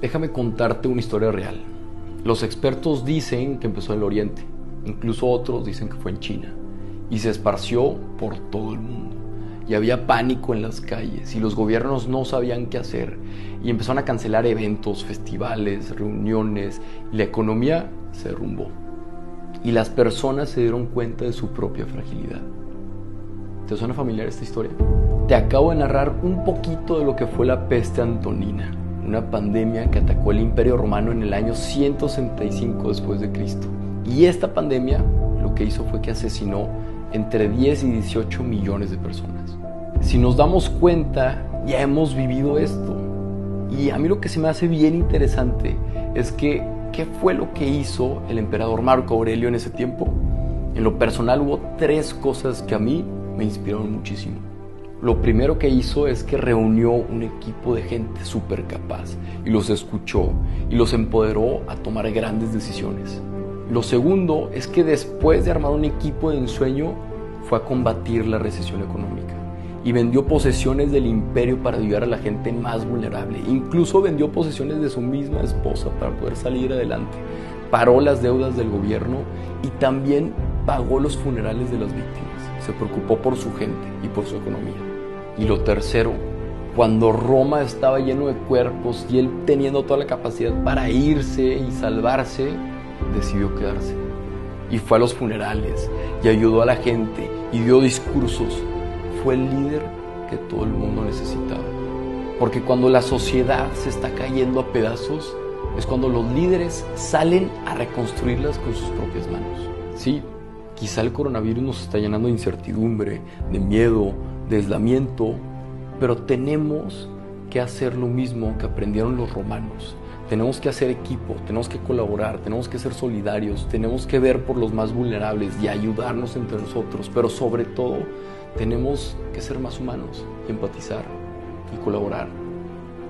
Déjame contarte una historia real. Los expertos dicen que empezó en el Oriente, incluso otros dicen que fue en China, y se esparció por todo el mundo. Y había pánico en las calles, y los gobiernos no sabían qué hacer, y empezaron a cancelar eventos, festivales, reuniones, y la economía se derrumbó. Y las personas se dieron cuenta de su propia fragilidad. ¿Te suena familiar esta historia? Te acabo de narrar un poquito de lo que fue la peste antonina, una pandemia que atacó el Imperio Romano en el año 165 después de Cristo. Y esta pandemia lo que hizo fue que asesinó entre 10 y 18 millones de personas. Si nos damos cuenta, ya hemos vivido esto. Y a mí lo que se me hace bien interesante es que, ¿qué fue lo que hizo el emperador Marco Aurelio en ese tiempo? En lo personal hubo 3 cosas que a mí me inspiraron muchísimo. Lo primero que hizo es que reunió un equipo de gente súper capaz y los escuchó y los empoderó a tomar grandes decisiones. Lo segundo es que después de armar un equipo de ensueño fue a combatir la recesión económica y vendió posesiones del imperio para ayudar a la gente más vulnerable. Incluso vendió posesiones de su misma esposa para poder salir adelante. Paró las deudas del gobierno y también pagó los funerales de las víctimas. Se preocupó por su gente y por su economía. Y lo tercero, cuando Roma estaba lleno de cuerpos y él teniendo toda la capacidad para irse y salvarse, decidió quedarse. Y fue a los funerales y ayudó a la gente y dio discursos. Fue el líder que todo el mundo necesitaba. Porque cuando la sociedad se está cayendo a pedazos, es cuando los líderes salen a reconstruirlas con sus propias manos. Sí, quizá el coronavirus nos está llenando de incertidumbre, de miedo, de aislamiento, pero tenemos que hacer lo mismo que aprendieron los romanos. Tenemos que hacer equipo, tenemos que colaborar, tenemos que ser solidarios, tenemos que ver por los más vulnerables y ayudarnos entre nosotros, pero sobre todo tenemos que ser más humanos, empatizar y colaborar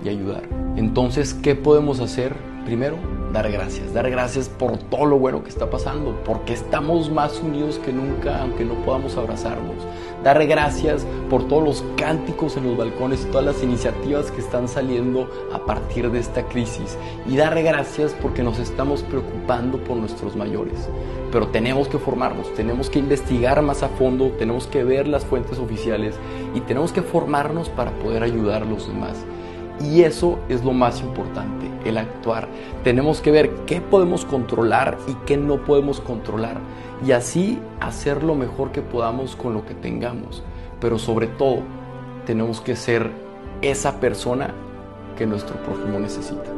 y ayudar. Entonces, ¿qué podemos hacer? Primero, dar gracias por todo lo bueno que está pasando, porque estamos más unidos que nunca, aunque no podamos abrazarnos. Dar gracias por todos los cánticos en los balcones y todas las iniciativas que están saliendo a partir de esta crisis. Y dar gracias porque nos estamos preocupando por nuestros mayores. Pero tenemos que formarnos, tenemos que investigar más a fondo, tenemos que ver las fuentes oficiales y tenemos que formarnos para poder ayudar a los demás. Y eso es lo más importante, el actuar. Tenemos que ver qué podemos controlar y qué no podemos controlar. Y así hacer lo mejor que podamos con lo que tengamos. Pero sobre todo, tenemos que ser esa persona que nuestro prójimo necesita.